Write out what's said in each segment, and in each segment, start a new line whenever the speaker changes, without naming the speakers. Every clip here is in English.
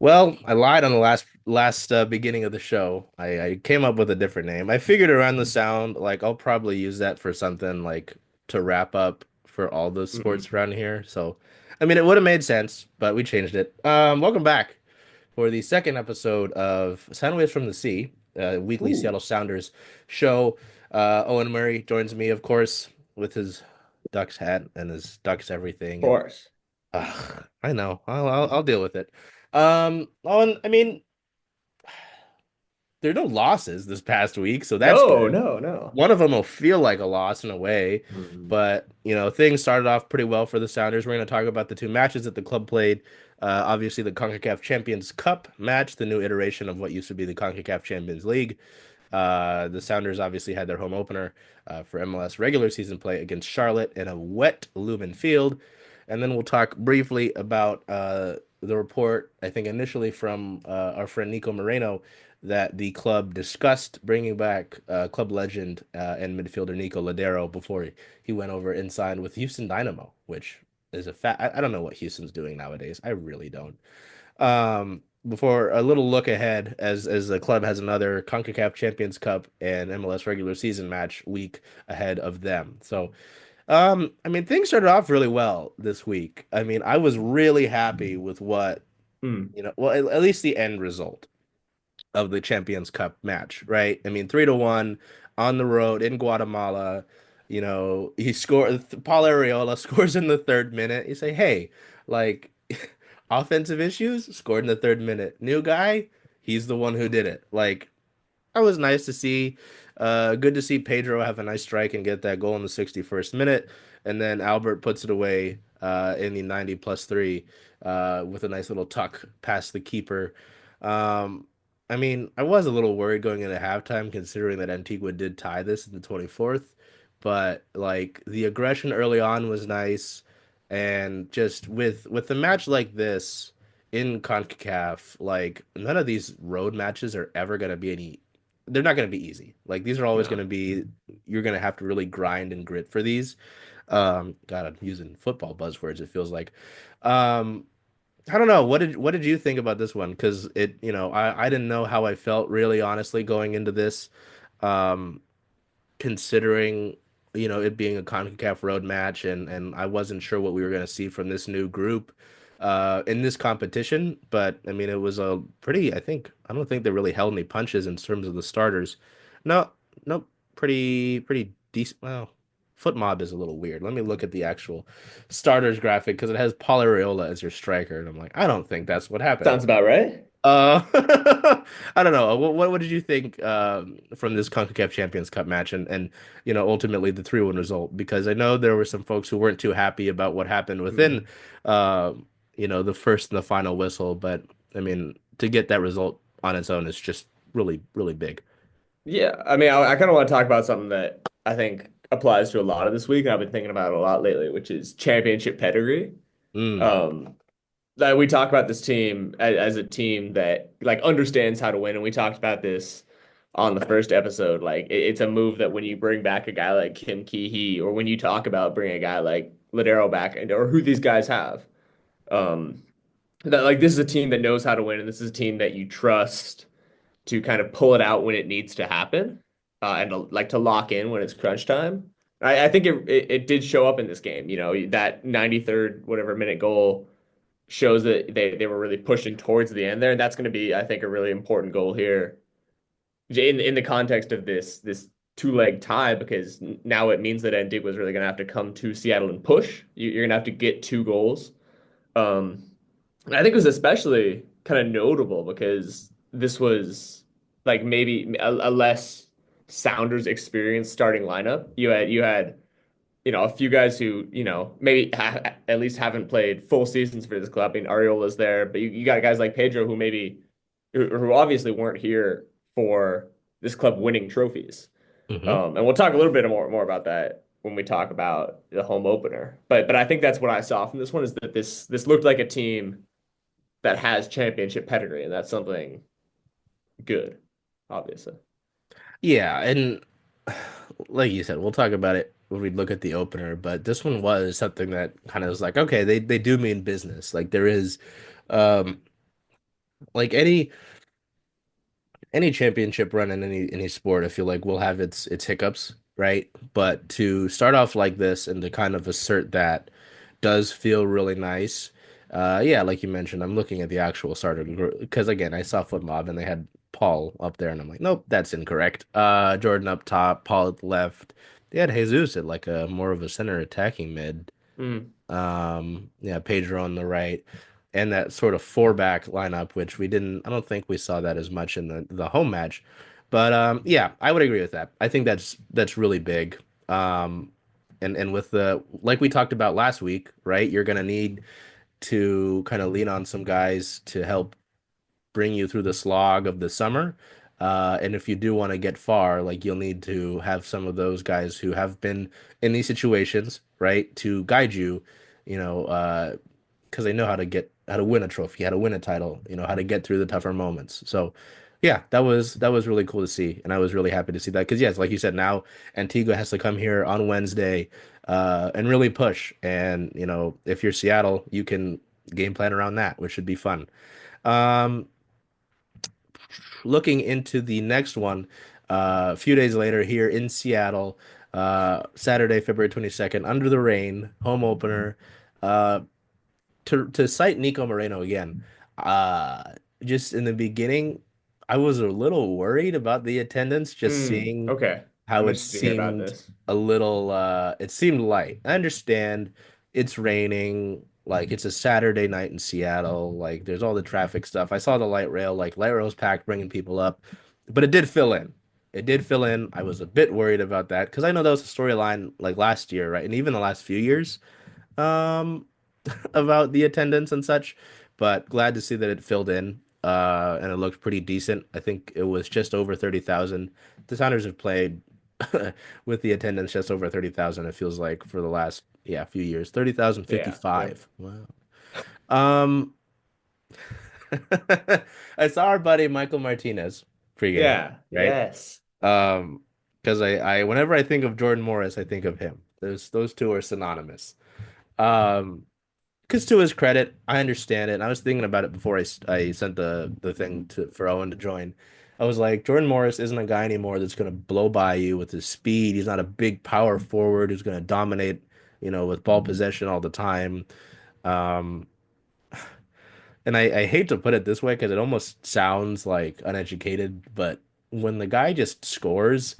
Well, I lied on the last beginning of the show. I came up with a different name. I figured around the sound, like I'll probably use that for something like to wrap up for all the
Hmm.
sports around here. So, I mean, it would have made sense, but we changed it. Welcome back for the second episode of Soundwaves from the Sea, weekly
Ooh,
Seattle Sounders show. Owen Murray joins me, of course, with his Ducks hat and his Ducks
of
everything, and
course.
I know. I'll deal with it. I mean, there are no losses this past week, so that's
No,
good.
no, no.
One of them will feel like a loss in a way,
Mhm.
but things started off pretty well for the Sounders. We're going to talk about the two matches that the club played. Obviously, the CONCACAF Champions Cup match, the new iteration of what used to be the CONCACAF Champions League. The Sounders obviously had their home opener for MLS regular season play against Charlotte in a wet Lumen Field. And then we'll talk briefly about the report, I think initially from our friend Nico Moreno, that the club discussed bringing back club legend and midfielder Nico Ladero before he went over and signed with Houston Dynamo, which is a fact. I don't know what Houston's doing nowadays. I really don't. Before a little look ahead, as the club has another CONCACAF Champions Cup and MLS regular season match week ahead of them. So, I mean, things started off really well this week. I mean, I was really happy with what,
Mm.
well, at least the end result of the Champions Cup match, right? I mean, 3-1 on the road in Guatemala. He scored. Paul Arriola scores in the third minute. You say, hey, like offensive issues, scored in the third minute. New guy, he's the one who did it. Like, that was nice to see. Good to see Pedro have a nice strike and get that goal in the 61st minute. And then Albert puts it away in the 90 plus three with a nice little tuck past the keeper. Um, I mean, I was a little worried going into halftime considering that Antigua did tie this in the 24th. But like the aggression early on was nice. And just with a match like this in CONCACAF, like none of these road matches are ever going to be any they're not going to be easy. Like these are always going
No.
to be you're going to have to really grind and grit for these. God, I'm using football buzzwords, it feels like. Um, I don't know. What did you think about this one? Because I didn't know how I felt really honestly going into this. Um, Considering it being a CONCACAF road match and I wasn't sure what we were going to see from this new group in this competition, but I mean it was a pretty I don't think they really held any punches in terms of the starters. No, no, pretty decent. Well, Foot Mob is a little weird. Let me look at the actual starters graphic because it has Paul Arriola as your striker and I'm like, I don't think that's what happened.
Sounds about right.
I don't know. What did you think from this CONCACAF Champions Cup match and ultimately the 3-1 result? Because I know there were some folks who weren't too happy about what happened within
Mm.
uh, the first and the final whistle, but I mean to get that result on its own is just really really big.
Yeah, I mean, I kind of want to talk about something that I think applies to a lot of this week, and I've been thinking about it a lot lately, which is championship pedigree.
Mm.
Um, that we talk about this team as a team that like understands how to win, and we talked about this on the first episode. Like it's a move that when you bring back a guy like Kim Ki-hee, or when you talk about bringing a guy like Ladero back, and or who these guys have, um, that like this is a team that knows how to win, and this is a team that you trust to kind of pull it out when it needs to happen, and like to lock in when it's crunch time. I think it did show up in this game. You know, that 93rd whatever minute goal shows that they were really pushing towards the end there, and that's going to be, I think, a really important goal here in the context of this two-leg tie, because now it means that Antigua is really going to have to come to Seattle and push. You're going to have to get two goals. Um, and I think it was especially kind of notable because this was like maybe a less Sounders experienced starting lineup. You had a few guys who maybe at least haven't played full seasons for this club. I mean, Ariola's there, but you got guys like Pedro who maybe who obviously weren't here for this club winning trophies.
Hmm.
And we'll talk a little bit more about that when we talk about the home opener. But I think that's what I saw from this one, is that this looked like a team that has championship pedigree, and that's something good, obviously.
Yeah, and like you said, we'll talk about it when we look at the opener, but this one was something that kind of was like, okay, they do mean business. Like there is um like any championship run in any sport, I feel like will have its hiccups, right? But to start off like this and to kind of assert that does feel really nice. Yeah, like you mentioned, I'm looking at the actual starter because again, I saw Foot Mob and they had Paul up there, and I'm like, nope, that's incorrect. Jordan up top, Paul at the left. They had Jesus at like a more of a center attacking mid.
Mm.
Yeah, Pedro on the right, and that sort of four back lineup, which we didn't, I don't think we saw that as much in the home match. But yeah, I would agree with that. I think that's really big. And with the like we talked about last week, right? You're gonna need to kind of lean on some guys to help bring you through the slog of the summer. And if you do want to get far, like you'll need to have some of those guys who have been in these situations, right, to guide you, you know, because they know how to win a trophy, how to win a title, how to get through the tougher moments. So, yeah, that was really cool to see, and I was really happy to see that because yes, like you said, now Antigua has to come here on Wednesday, and really push. And if you're Seattle, you can game plan around that, which should be fun. Um, Looking into the next one, a few days later here in Seattle, Saturday, February 22nd, under the rain, home opener. Uh, to cite Nico Moreno again, uh, just in the beginning, I was a little worried about the attendance, just
Mm.
seeing
Okay.
how
I'm
it
interested to hear about
seemed
this.
a little, it seemed light. I understand it's raining, like it's a Saturday night in Seattle, like there's all the traffic stuff. I saw the light rail, like light rail's packed, bringing people up, but it did fill in. It did fill in. I was a bit worried about that because I know that was a storyline like last year, right? And even the last few years. Um, about the attendance and such, but glad to see that it filled in. And it looked pretty decent. I think it was just over 30,000. The Sounders have played with the attendance just over 30,000, it feels like, for the last, yeah, few years.
Yeah. Yep.
30,055. Wow. Um, I saw our buddy Michael Martinez pregame,
Yeah.
right?
Yes.
Um, because whenever I think of Jordan Morris, I think of him. Those two are synonymous. Um, Because to his credit, I understand it. And I was thinking about it before I sent the thing for Owen to join. I was like, Jordan Morris isn't a guy anymore that's going to blow by you with his speed. He's not a big power forward who's going to dominate, with ball possession all the time. Um, and I hate to put it this way because it almost sounds like uneducated, but when the guy just scores,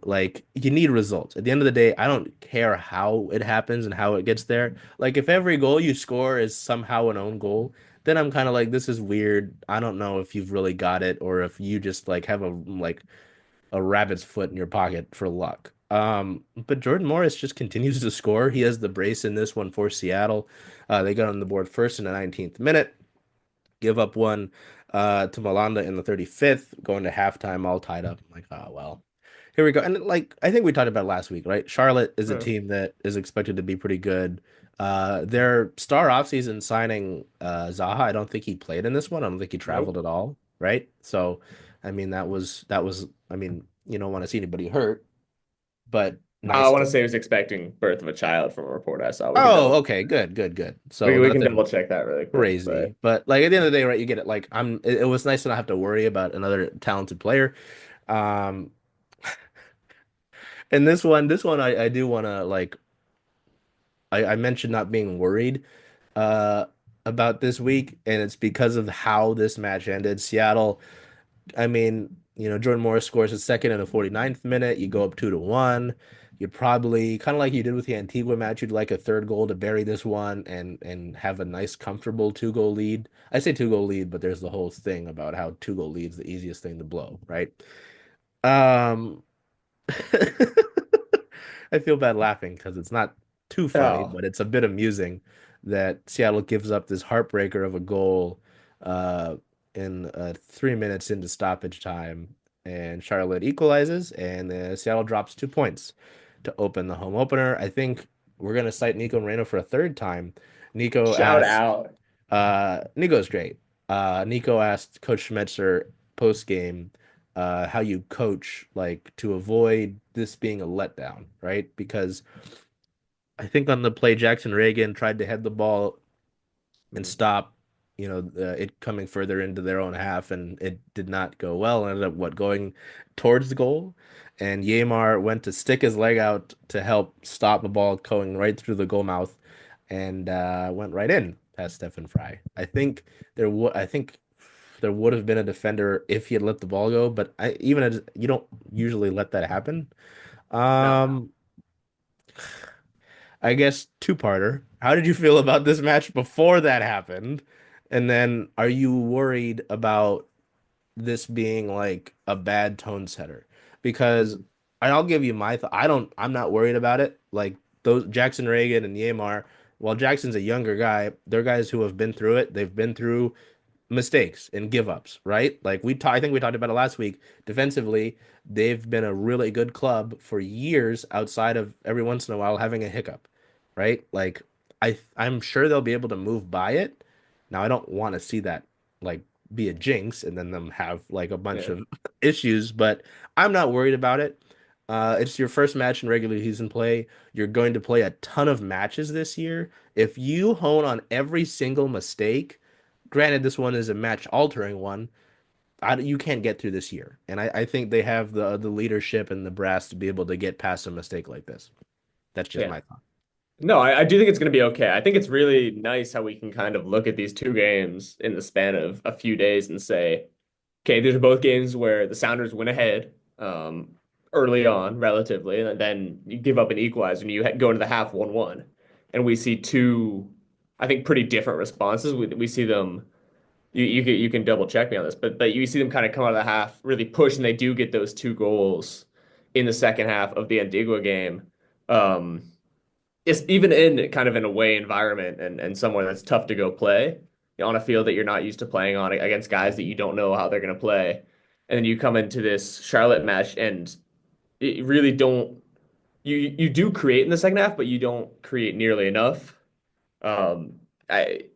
like you need results. At the end of the day, I don't care how it happens and how it gets there. Like if every goal you score is somehow an own goal, then I'm kind of like, this is weird. I don't know if you've really got it or if you just like have a rabbit's foot in your pocket for luck. But Jordan Morris just continues to score. He has the brace in this one for Seattle. They got on the board first in the 19th minute, give up one to Malanda in the 35th, going to halftime all tied up. I'm like, oh well. Here we go. And like I think we talked about it last week, right? Charlotte is a
Huh.
team that is expected to be pretty good. Their star offseason signing Zaha, I don't think he played in this one. I don't think he traveled
Nope.
at all, right? So, I mean that was I mean, you don't want to see anybody hurt, but
I
nice
want
to.
to say he was expecting birth of a child from a report I saw. We can
Oh,
double
okay, good, good, good.
we,
So
we can
nothing
double check that really quick,
crazy, but like at the end of the day, right, you get it. Like it was nice to not have to worry about another talented player. Um, and this one, I do want to like I mentioned not being worried uh about this week, and it's because of how this match ended. Seattle, I mean, Jordan Morris scores his second in the 49th minute. You go up 2-1. You'd probably kind of like you did with the Antigua match, you'd like a third goal to bury this one and have a nice, comfortable two-goal lead. I say two-goal lead, but there's the whole thing about how two-goal lead's the easiest thing to blow, right? Um, I feel bad laughing because it's not too funny,
but
but it's a bit amusing that Seattle gives up this heartbreaker of a goal uh, in 3 minutes into stoppage time, and Charlotte equalizes, and Seattle drops 2 points to open the home opener. I think we're gonna cite Nico Moreno for a third time. Nico
shout
asked,
out.
Nico's great. Nico asked Coach Schmetzer post game how you coach like to avoid this being a letdown, right? Because I think on the play Jackson Reagan tried to head the ball and
Mm.
stop. it coming further into their own half, and it did not go well. Ended up going towards the goal, and Yamar went to stick his leg out to help stop the ball going right through the goal mouth, and went right in past Stephen Fry. I think there would have been a defender if he had let the ball go, but you don't usually let that happen.
No.
Um, I guess two-parter. How did you feel about this match before that happened? And then are you worried about this being like a bad tone setter? Because
Mhm.
I'll give you my th I'm not worried about it. Like those Jackson Reagan and Yamar, while Jackson's a younger guy, they're guys who have been through it. They've been through mistakes and give ups, right? I think we talked about it last week. Defensively, they've been a really good club for years outside of every once in a while having a hiccup, right? Like I'm sure they'll be able to move by it. Now I don't want to see that like be a jinx and then them have like a bunch
Yeah.
of issues, but I'm not worried about it. It's your first match in regular season play. You're going to play a ton of matches this year. If you hone on every single mistake, granted, this one is a match altering one. You can't get through this year, and I think they have the leadership and the brass to be able to get past a mistake like this. That's just
Yeah.
my thought.
No, I do think it's going to be okay. I think it's really nice how we can kind of look at these two games in the span of a few days and say, okay, these are both games where the Sounders went ahead early on, relatively, and then you give up an equalizer and you go into the half 1-1. And we see two, I think, pretty different responses. We see them. You can double check me on this, but you see them kind of come out of the half, really push, and they do get those two goals in the second half of the Antigua game. Um, it's even in kind of an away environment and somewhere that's tough to go play on a field that you're not used to playing on against guys that you don't know how they're going to play. And then you come into this Charlotte match and you really don't you do create in the second half, but you don't create nearly enough.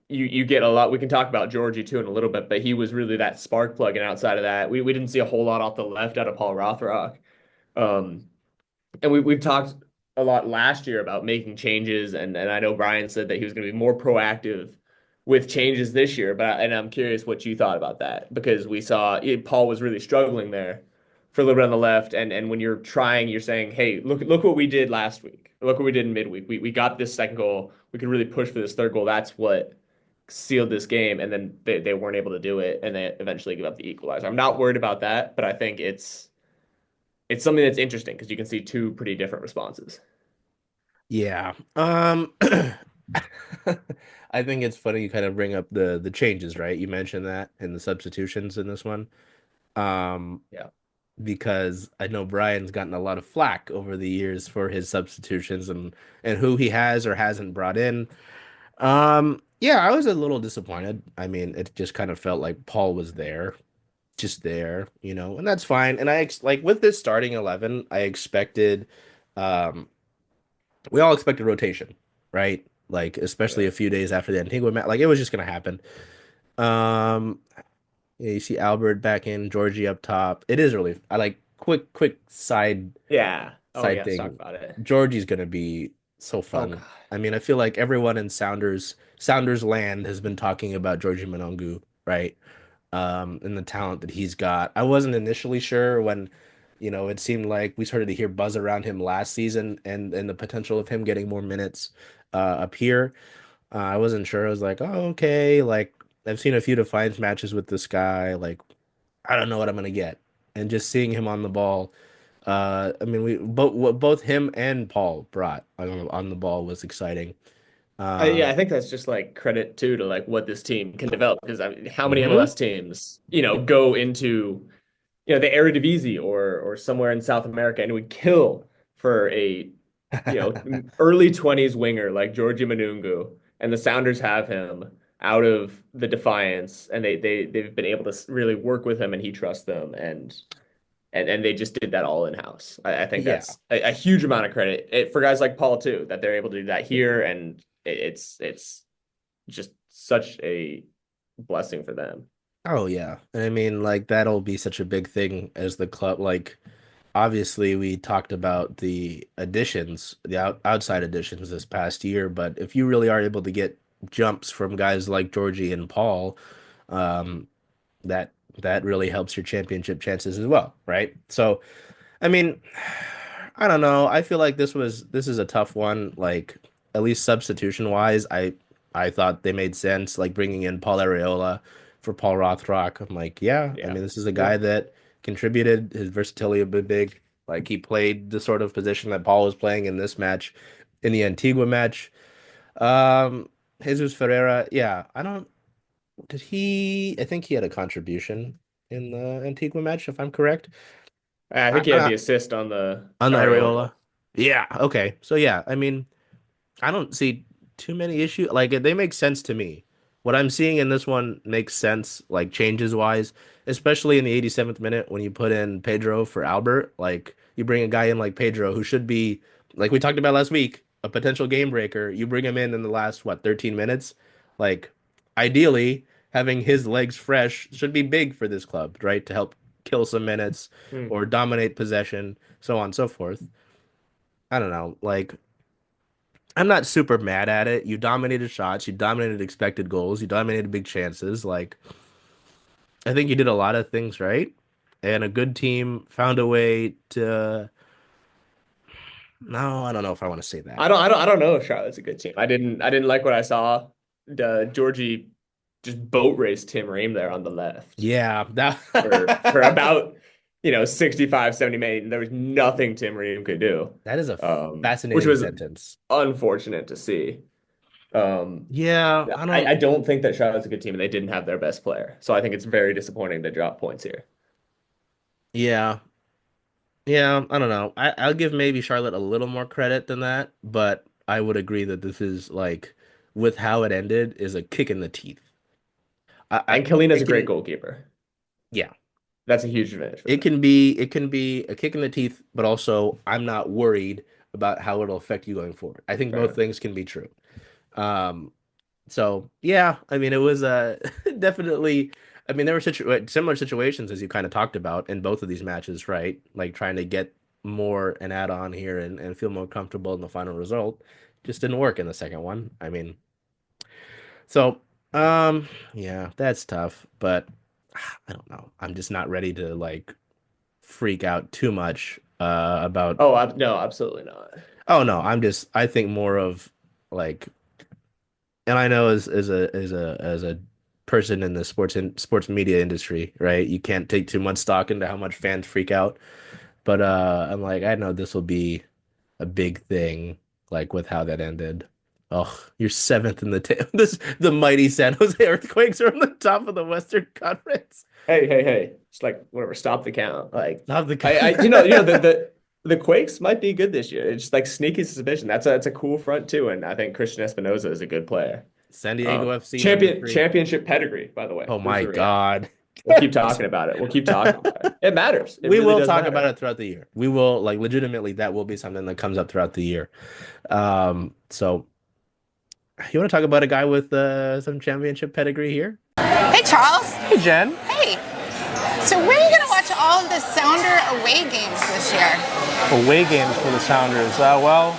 You get a lot. We can talk about Georgie too in a little bit, but he was really that spark plug, and outside of that, we didn't see a whole lot off the left out of Paul Rothrock. Um, and we've talked a lot last year about making changes, and I know Brian said that he was going to be more proactive with changes this year, and I'm curious what you thought about that because we saw Paul was really struggling there for a little bit on the left, and when you're trying, you're saying, hey, look what we did last week, look what we did in midweek. We got this second goal, we could really push for this third goal. That's what sealed this game, and then they weren't able to do it, and they eventually give up the equalizer. I'm not worried about that, but I think it's something that's interesting because you can see two pretty different responses.
Yeah. I think it's funny you kind of bring up the changes, right? You mentioned that and the substitutions in this one. Um,
Yeah.
because I know Brian's gotten a lot of flack over the years for his substitutions and who he has or hasn't brought in. Yeah, I was a little disappointed. I mean, it just kind of felt like Paul was there, just there, and that's fine. And like with this starting 11, I expected, um, we all expected rotation, right? Like especially
Yeah.
a few days after the Antigua match, like it was just gonna happen. Um, yeah, you see Albert back in, Georgie up top. It is really, I like quick
Yeah. Oh
side
yeah, let's talk
thing.
about it.
Georgie's gonna be so
Oh
fun.
God.
I mean, I feel like everyone in Sounders land has been talking about Georgie Monongu, right? And the talent that he's got. I wasn't initially sure when, it seemed like we started to hear buzz around him last season and the potential of him getting more minutes up here. I wasn't sure. I was like, oh, okay. Like I've seen a few Defiance matches with this guy. Like I don't know what I'm gonna get. And just seeing him on the ball, I mean, we both what both him and Paul brought on the ball was exciting.
Yeah,
Uh,
I think that's just like credit too to like what this team can develop because I mean, how many
mhm.
MLS teams, go into the Eredivisie or somewhere in South America and would kill for a early 20s winger like Georgie Manungu and the Sounders have him out of the Defiance and they've been able to really work with him and he trusts them and they just did that all in house. I think
Yeah.
that's a huge amount of credit for guys like Paul too that they're able to do that here and it's just such a blessing for them.
Oh yeah. And I mean, like that'll be such a big thing as the club. Like obviously we talked about the additions, the outside additions this past year, but if you really are able to get jumps from guys like Georgie and Paul, um, that that really helps your championship chances as well, right? So, I mean, I don't know. I feel like this is a tough one. Like at least substitution wise, I thought they made sense. Like bringing in Paul Areola for Paul Rothrock. I'm like, yeah. I
Yeah.
mean, this is a guy
Yeah.
that contributed. His versatility a bit big. Like he played the sort of position that Paul was playing in this match, in the Antigua match. Um, Jesus Ferreira, yeah. I don't. Did he? I think he had a contribution in the Antigua match, if I'm correct.
I
I,
think he had
I,
the assist on the
on the
Areola
Areola.
goal.
Yeah. Okay. So yeah, I mean, I don't see too many issues. Like they make sense to me. What I'm seeing in this one makes sense, like changes wise, especially in the 87th minute when you put in Pedro for Albert. Like you bring a guy in like Pedro who should be, like we talked about last week, a potential game breaker. You bring him in the last what 13 minutes. Like ideally, having his legs fresh should be big for this club, right? To help kill some minutes or
Hmm.
dominate possession, so on and so forth. I don't know. Like I'm not super mad at it. You dominated shots, you dominated expected goals, you dominated big chances. Like I think you did a lot of things right, and a good team found a way to. No, I don't know if I want to say that.
I don't know if Charlotte's a good team. I didn't like what I saw. Georgie just boat raced Tim Ream there on the left
Yeah,
for
that
about 65, 70 minutes. There was nothing Tim Ream could do.
that is a
Which
fascinating
was
sentence.
unfortunate to see.
Yeah, I don't.
I don't think that Charlotte's a good team and they didn't have their best player. So I think it's very disappointing to drop points here.
Yeah, yeah, I don't know. I'll give maybe Charlotte a little more credit than that, but I would agree that this is like, with how it ended, is a kick in the teeth.
And Kalina's
It
a great
can,
goalkeeper.
yeah.
That's a huge advantage for
It
them.
can be a kick in the teeth, but also I'm not worried about how it'll affect you going forward. I think both
Fair.
things can be true. Um, so yeah, I mean it was definitely. I mean there were similar situations as you kind of talked about in both of these matches, right? Like trying to get more an add on here and feel more comfortable in the final result. Just didn't work in the second one. I mean, so yeah, that's tough, but I don't know. I'm just not ready to like freak out too much about.
Oh, no, absolutely not.
Oh no, I think more of like, and I know as a person in the sports media industry, right? You can't take too much stock into how much fans freak out, but I'm like I know this will be a big thing, like with how that ended. Oh, you're seventh in the this the mighty San Jose Earthquakes are on the top of the Western Conference.
Hey. It's like whatever, stop the count. Like
Not the
the Quakes might be good this year. It's just like sneaky suspicion. That's a cool front too, and I think Christian Espinoza is a good player.
San Diego FC #3.
Championship pedigree, by the way.
Oh
Proves
my
the reality.
God.
We'll keep talking about it. We'll keep talking about it. It matters. It
We
really
will
does
talk about
matter.
it throughout the year. We will like legitimately that will be something that comes up throughout the year. So you want to talk about a guy with some championship pedigree here?
Hey, Charles.
Hey, Jen.
Hey. So where are you going to watch all of the Sounder away games this year?
Away games for the Sounders. Well,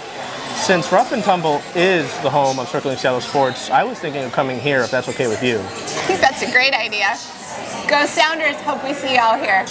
since Rough and Tumble is the home of Circling Seattle Sports, I was thinking of coming here if that's okay with you.
I think that's a great idea. Go Sounders. Hope we see you all here.